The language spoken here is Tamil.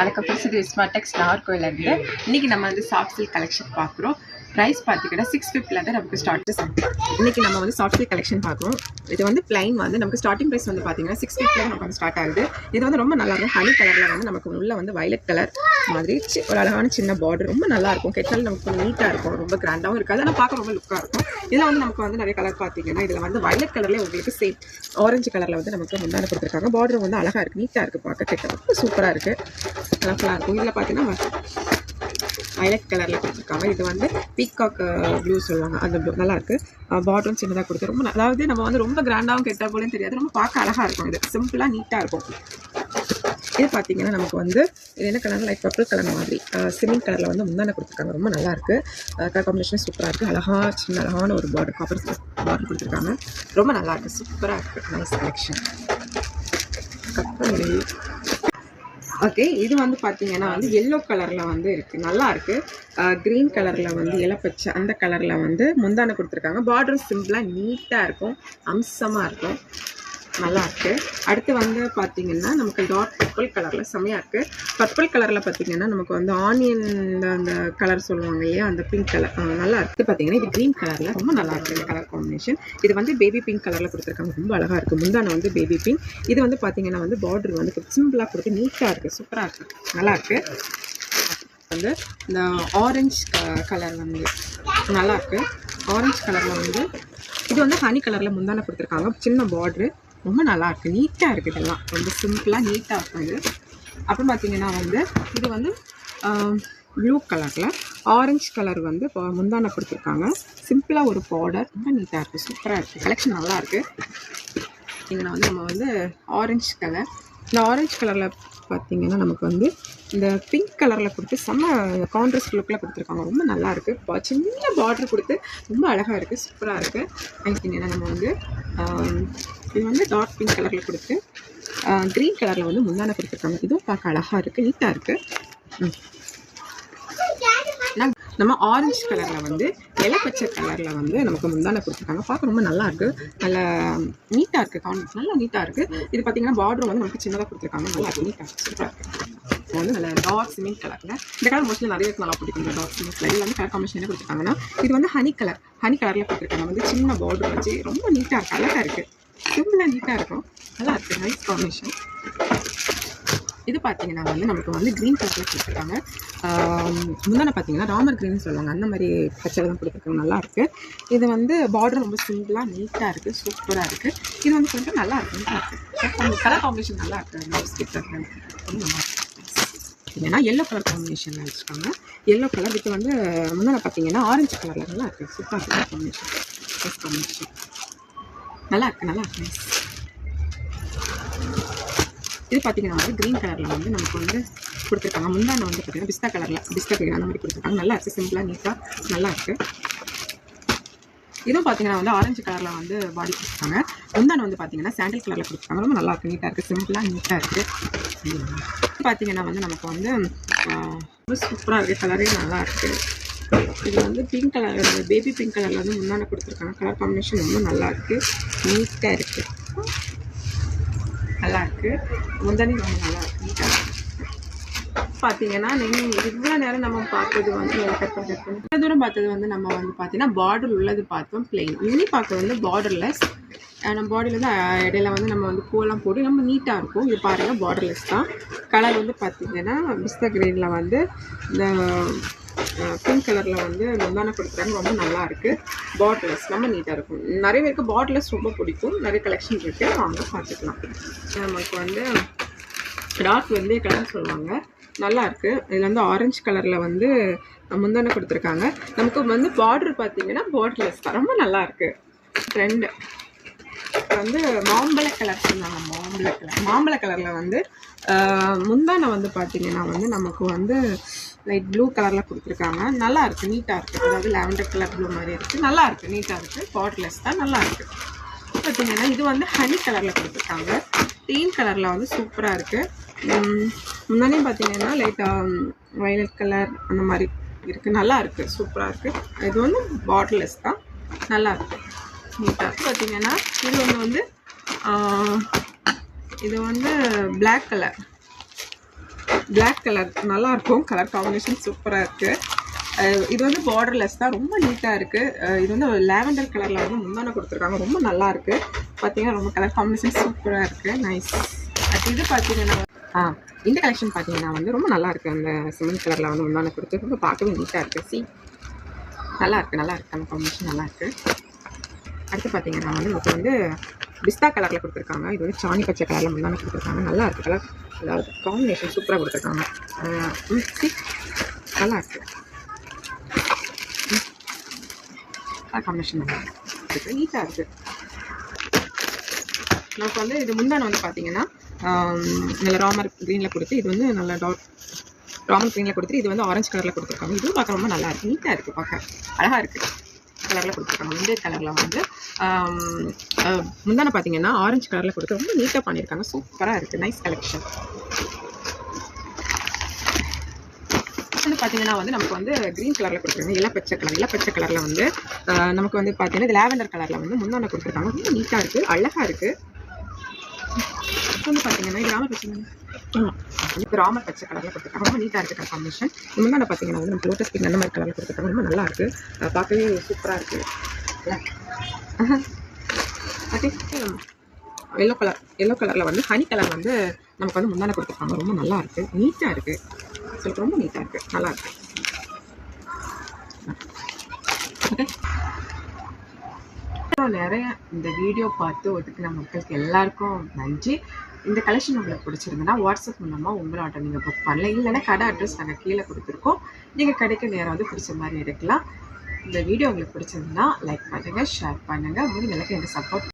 அதுக்கப்புறம் இது ஸ்மார்டெக்ஸ் நாகர்கோயிலேருந்து இன்றைக்கி நம்ம வந்து சாஃப்ட் சில்க் கலெக்ஷன் பார்க்குறோம். ப்ரைஸ் பார்த்தீங்கன்னா 650 நமக்கு ஸ்டார்ட். இன்றைக்கி நம்ம வந்து சாஃப்ட் சில்க் கலெக்ஷன் பார்க்குறோம். இது வந்து பிளைன் வந்து நமக்கு ஸ்டார்டிங் ப்ரைஸ் வந்து பார்த்தீங்கன்னா 650 நமக்கு வந்து ஸ்டார்ட் ஆகுது. இது வந்து ரொம்ப நல்லா இருக்கும். ஹனி கலரில் வந்து நமக்கு உள்ள வந்து வயலட் கலர் மாதிரி ஒரு அழகான சின்ன பார்டர் ரொம்ப நல்லாயிருக்கும். கெட்டாலும் நமக்கு கொஞ்சம் நீட்டாக இருக்கும், ரொம்ப கிராண்டாகவும் இருக்காது, ஆனால் பார்க்க ரொம்ப லுக்காக இருக்கும். இதில் வந்து நமக்கு வந்து நிறைய கலர் பார்த்தீங்கன்னா இதில் வந்து வயலட் கலர்லேயே உங்களுக்கு சேம் ஆரஞ்சு கலரில் வந்து நமக்கு முந்தான கொடுத்துருக்காங்க. பார்டர் வந்து அழகாக இருக்குது, நீட்டாக இருக்குது, பார்க்க கெட்ட ரொம்ப சூப்பராக இருக்குது, கலர்ஃபுல்லாக இருக்கும். இதில் பார்த்தீங்கன்னா வயலட் கலரில் கொடுத்துருக்காங்க. இது வந்து பீகாக் ப்ளூ சொல்லுவாங்க, அந்த ப்ளூ நல்லாயிருக்கு. பார்டரும் சின்னதாக கொடுத்து ரொம்ப அதாவது நம்ம வந்து ரொம்ப கிராண்டாகவும் கெட்ட போலேயும் தெரியாது, ரொம்ப பார்க்க அழகாக இருக்கும். இது சிம்பிளாக நீட்டாக இருக்கும். இது பார்த்தீங்கன்னா நமக்கு வந்து இது என்ன கலர், லைட் பர்பிள் கலர் மாதிரி சிமெண்ட் கலரில் வந்து முந்தான கொடுத்துருக்காங்க. ரொம்ப நல்லாயிருக்கு, கலர் காம்பினேஷன் சூப்பராக இருக்குது. அழகாக சின்ன அழகான ஒரு பார்டர், காப்பர் பார்டர் கொடுத்துருக்காங்க. ரொம்ப நல்லாயிருக்கு, சூப்பராக இருக்குது, நைஸ் கலெக்ஷன். கப்பல் ஓகே. இது வந்து பார்த்தீங்கன்னா வந்து எல்லோ கலரில் வந்து இருக்குது, நல்லாயிருக்கு. க்ரீன் கலரில் வந்து இலப்பச்சை அந்த கலரில் வந்து முந்தான கொடுத்துருக்காங்க. பார்டர் சிம்பிளாக நீட்டாக இருக்கும், அம்சமாக இருக்கும், நல்லாயிருக்கு. அடுத்து வந்து பார்த்திங்கன்னா நமக்கு டார்க் பர்பிள் கலரில் செம்மையாக இருக்குது. பர்பிள் கலரில் பார்த்திங்கன்னா நமக்கு வந்து ஆனியன் அந்த கலர் சொல்லுவாங்க இல்லையா, அந்த பிங்க் கலர் நல்லா இருக்குது. பார்த்திங்கன்னா இது க்ரீன் கலரில் ரொம்ப நல்லாயிருக்கு இந்த கலர் காம்பினேஷன். இது வந்து பேபி பிங்க் கலரில் கொடுத்துருக்காங்க, ரொம்ப அழகாக இருக்குது. முந்தான வந்து பேபி பிங்க். இது வந்து பார்த்திங்கன்னா வந்து பார்டர் வந்து சிம்பிளாக கொடுத்து நீட்டாக இருக்குது, சூப்பராக இருக்குது, நல்லாயிருக்கு. வந்து இந்த ஆரஞ்ச் கலர் வந்து நல்லாயிருக்கு. ஆரஞ்சு கலரில் வந்து இது வந்து ஹனி கலரில் முந்தான கொடுத்துருக்காங்க, சின்ன பார்ட்ரு, ரொம்ப நல்லாயிருக்கு, நீட்டாக இருக்குது. இதெல்லாம் ரொம்ப சிம்பிளாக நீட்டாக இருக்கும் இது. அப்புறம் பார்த்திங்கன்னா வந்து இது வந்து ப்ளூ கலரில் ஆரஞ்சு கலர் வந்து முந்தான கொடுத்துருக்காங்க. சிம்பிளாக ஒரு பார்டர், ரொம்ப நீட்டாக இருக்குது, சூப்பராக இருக்குது, கலெக்ஷன் நல்லாயிருக்கு. இங்கே வந்து நம்ம வந்து ஆரஞ்சு கலர், இந்த ஆரஞ்சு கலரில் பார்த்திங்கன்னா நமக்கு வந்து இந்த பிங்க் கலரில் கொடுத்து செம்ம கான்ட்ராஸ்ட் லுக்கில் கொடுத்துருக்காங்க, ரொம்ப நல்லாயிருக்கு. சின்ன பார்டர் கொடுத்து ரொம்ப அழகாக இருக்குது, சூப்பராக இருக்குது. பார்த்திங்கன்னா நம்ம வந்து இது வந்து டார்க் பிங்க் கலரில் கொடுத்து க்ரீன் கலரில் வந்து முந்தான கொடுத்துருக்காங்க. இதுவும் பார்க்க அழகாக இருக்குது, நீட்டாக இருக்குது. நம்ம ஆரஞ்சு கலரில் வந்து இலப்பச்சை கலரில் வந்து நமக்கு முந்தான கொடுத்துருக்காங்க. பார்க்க ரொம்ப நல்லாயிருக்கு, நல்லா நீட்டாக இருக்குது, கான்ட்ராஸ்ட் நல்லா நீட்டாக இருக்குது. இது பார்த்திங்கன்னா பார்டர் வந்து நமக்கு சின்னதாக கொடுத்துருக்காங்க, நல்லா இருக்குது, நீட்டாக இருக்குது, சூப்பராக இருக்குது. வந்து நல்ல டார்க் சிமெண்ட் கலரில் இந்த கலர் மோஸ்ட்லி நிறைய நல்லா பிடிக்கும். இந்த டார்க் சிமெண்ட்ல இது வந்து கலர் காம்பினேஷன் என்ன கொடுத்துருக்காங்கன்னா இது வந்து ஹனி கலரில் கொடுத்துருக்காங்க. வந்து சின்ன பார்டர் வச்சு ரொம்ப நீட்டாக இருக்குது, அழகாக இருக்குது, சிம்பிளாக நீட்டாக இருக்கும், நல்லா இருக்குது, நைஸ் காம்பினேஷன். இது பார்த்தீங்கன்னா வந்து நமக்கு வந்து க்ரீன் கலரில் கொடுத்துருக்காங்க. முந்தான பார்த்தீங்கன்னா ராமர் க்ரீன் சொல்லுவாங்க, அந்த மாதிரி பச்சை தான் கொடுத்துருக்காங்க, நல்லாயிருக்கு. இது வந்து பார்டர் ரொம்ப சிம்பிளாக நீட்டாக இருக்குது, சூப்பராக இருக்குது. இது வந்து கொஞ்சம் நல்லா இருக்குது, நீட்டாக இருக்குது, கலர் காம்பினேஷன் நல்லா இருக்குது. ப்ளவுஸ் கிட்ட ஏன்னா எல்லோ கலர் காம்பினேஷனில் வச்சுருக்காங்க. எல்லோ கலர் வித்து வந்து முந்தான பார்த்தீங்கன்னா ஆரஞ்சு கலரில் நல்லா இருக்குது, சூப்பராக இருக்குது காம்பினேஷன், நல்லா இருக்குது, நல்லா இருக்குது. இது பார்த்திங்கன்னா வந்து க்ரீன் கலரில் வந்து நமக்கு வந்து கொடுத்துருக்காங்க. முந்தான வந்து பார்த்திங்கன்னா பிஸ்தா க்ரீன் அந்த மாதிரி கொடுத்துருக்காங்க, நல்லா இருக்குது, சிம்பிளாக நீட்டாக நல்லா இருக்குது. இதுவும் பார்த்திங்கன்னா வந்து ஆரஞ்சு கலரில் வந்து பாடி கொடுத்துருக்காங்க. முந்தான வந்து பார்த்திங்கன்னா சாண்டில் கலரில் கொடுத்துருக்காங்க, ரொம்ப நல்லா இருக்குது, நீட்டாக இருக்குது, சிம்பிளாக நீட்டாக இருக்குது. பார்த்திங்கன்னா வந்து நமக்கு வந்து ரொம்ப சூப்பராக இருக்குது, கலரே நல்லா இருக்குது. இது வந்து பிங்க் கலர், பேபி பிங்க் கலரில் வந்து முந்தான கொடுத்துருக்காங்க. கலர் காம்பினேஷன் ரொம்ப நல்லா இருக்குது, நீட்டாக இருக்குது, நல்லாயிருக்கு. முந்தானி ரொம்ப நல்லா இருக்குது, நீட்டாக இருக்குது. பார்த்தீங்கன்னா நீங்கள் இவ்வளோ நேரம் நம்ம பார்த்தது வந்து இவ்வளோ தூரம் பார்த்தது வந்து நம்ம வந்து பார்த்தீங்கன்னா பார்டர் உள்ளது பார்த்தோம், பிளெயின். இனி பார்க்க வந்து பார்டர்லெஸ். நம்ம பாடியில் வந்து இடையில வந்து நம்ம வந்து பூவெல்லாம் போட்டு நம்ம நீட்டாக இருக்கும். இது பாருங்கள், பார்டர்லெஸ் தான். கலர் வந்து பார்த்திங்கன்னா பிஸ்தா க்ரீனில் வந்து இந்த பிங்க் கலரில் வந்து முந்தான கொடுக்குறாங்க, ரொம்ப நல்லாயிருக்கு. பார்டர்லெஸ் ரொம்ப நீட்டாக இருக்கும். நிறைய பேருக்கு பார்டர்லெஸ் ரொம்ப பிடிக்கும், நிறைய கலெக்ஷன் இருக்குது, வாங்க பார்த்துக்கலாம். நமக்கு வந்து டார்க் வந்து கலர் சொல்லுவாங்க, நல்லாயிருக்கு. இதில் வந்து ஆரஞ்சு கலரில் வந்து முந்தான கொடுத்துருக்காங்க. நமக்கு வந்து பார்டர் பார்த்திங்கன்னா பார்டர்லெஸ் தான், ரொம்ப நல்லாயிருக்கு. ட்ரெண்டு வந்து மாம்பழ கலர் சொன்னாங்க, மாம்பழ கலரில் வந்து முந்தான வந்து பார்த்திங்கன்னா வந்து நமக்கு வந்து லைட் ப்ளூ கலரில் கொடுத்துருக்காங்க, நல்லாயிருக்கு, நீட்டாக இருக்குது. அதாவது லாவெண்டர் கலர் ப்ளூ மாதிரி இருக்குது, நல்லாயிருக்கு, நீட்டாக இருக்குது, பார்டர்லெஸ் தான், நல்லாயிருக்கு. பார்த்திங்கன்னா இது வந்து ஹனி கலரில் கொடுத்துருக்காங்க, க்ரீன் கலரில் வந்து சூப்பராக இருக்குது. முன்னாடியே பார்த்திங்கன்னா லைட்டாக வயலட் கலர் அந்த மாதிரி இருக்குது, நல்லா இருக்குது, சூப்பராக இருக்குது. இது வந்து பார்டர்லெஸ் தான், நல்லாயிருக்கு, நீட்டாக. பார்த்திங்கன்னா இது வந்து பிளாக் கலர், Black கலர் நல்லாயிருக்கும். கலர் காம்பினேஷன் சூப்பராக இருக்குது. இது வந்து பார்டர்லெஸ் தான், ரொம்ப நீட்டாக இருக்குது. இது வந்து லாவெண்டர் கலரில் வந்து முந்தானை கொடுத்துருக்காங்க, ரொம்ப நல்லாயிருக்கு. பார்த்தீங்கன்னா ரொம்ப கலர் காம்பினேஷன் சூப்பராக இருக்குது, நைஸ். அது இது பார்த்தீங்கன்னா இந்த கலெக்ஷன் பார்த்தீங்கன்னா வந்து ரொம்ப நல்லாயிருக்கு. அந்த சிமெண்ட் கலரில் வந்து முந்தானை கொடுத்து ரொம்ப பார்க்கவே நீட்டாக இருக்குது. நல்லாயிருக்கு அந்த காம்பினேஷன் நல்லாயிருக்கு. அடுத்து பார்த்தீங்கன்னா வந்து உங்களுக்கு வந்து பிஸ்தா கலரில் கொடுத்துருக்காங்க. இது வந்து சாணி பச்சை கலரில் முந்தானை கொடுத்துருக்காங்க. நல்லா இருக்குது கலர், அதாவது காம்பினேஷன் சூப்பராக கொடுத்துருக்காங்க. நல்லா இருக்குது காம்பினேஷன், நல்லா இருக்குது, நீட்டாக இருக்குது. நமக்கு வந்து இது முந்தானை வந்து பார்த்தீங்கன்னா நல்ல ராமர் க்ரீனில் கொடுத்து, இது வந்து நல்ல ராமர் க்ரீனில் கொடுத்துட்டு இது வந்து ஆரஞ்சு கலரில் கொடுத்துருக்காங்க. இதுவும் பார்க்க ரொம்ப நல்லா இருக்குது, நீட்டாக இருக்குது, பார்க்க அழகாக இருக்குது. கலரில் கொடுத்துருக்காங்க. இந்த கலரில் வந்து முந்தானை பார்த்தீங்கன்னா ஆரஞ்சு கலரில் கொடுத்து ரொம்ப நீட்டாக பண்ணியிருக்காங்க. சூப்பராக இருக்குது, நைஸ் கலெக்ஷன். வந்து பார்த்தீங்கன்னா வந்து நமக்கு வந்து க்ரீன் கலரில் கொடுத்துருக்காங்க. இளப்பச்சை கலரில் வந்து நமக்கு வந்து பார்த்தீங்கன்னா இது லாவெண்டர் கலரில் வந்து முந்தானை கொடுத்துருக்காங்க. ரொம்ப நீட்டாக இருக்குது, அழகாக இருக்குது. வந்து பார்த்தீங்கன்னா இது ராமர் பச்சை கலரில் கொடுத்துருக்காங்க. ரொம்ப நீட்டாக இருக்குது காம்பினேஷன். முந்தானை பார்த்தீங்கன்னா வந்து நம்ம லோட்டஸ் பிங்க் அந்த மாதிரி கலரில் கொடுத்துருக்காங்க. ரொம்ப நல்லா இருக்குது, பார்க்கவே சூப்பராக இருக்குது. ஓகே, எல்லோ கலரில் வந்து ஹனி கலர் வந்து நமக்கு வந்து முந்தானை கொடுத்துருக்காங்க. ரொம்ப நல்லா இருக்குது, நீட்டாக இருக்குது, சொல்லிட்டு ரொம்ப நீட்டாக இருக்குது, நல்லா இருக்குது. ஓகே, நிறைய இந்த வீடியோ பார்த்து ஒதுக்கின மக்களுக்கு எல்லாருக்கும் நன்றி. இந்த கலெக்ஷன் உங்களுக்கு பிடிச்சிருந்ததுன்னா வாட்ஸ்அப் மூலமாக உங்களோட நீங்கள் புக் பண்ணலாம். இல்லைன்னா கடை அட்ரஸ் நாங்கள் கீழே கொடுத்துருக்கோம். நீங்கள் கடைக்கு நேரம் வந்து பிடிச்ச மாதிரி எடுக்கலாம். இந்த வீடியோ உங்களுக்கு பிடிச்சிருந்ததுன்னா லைக் பண்ணுங்கள், ஷேர் பண்ணுங்கள், முடிஞ்ச அளவுக்கு எனக்கு சப்போர்ட்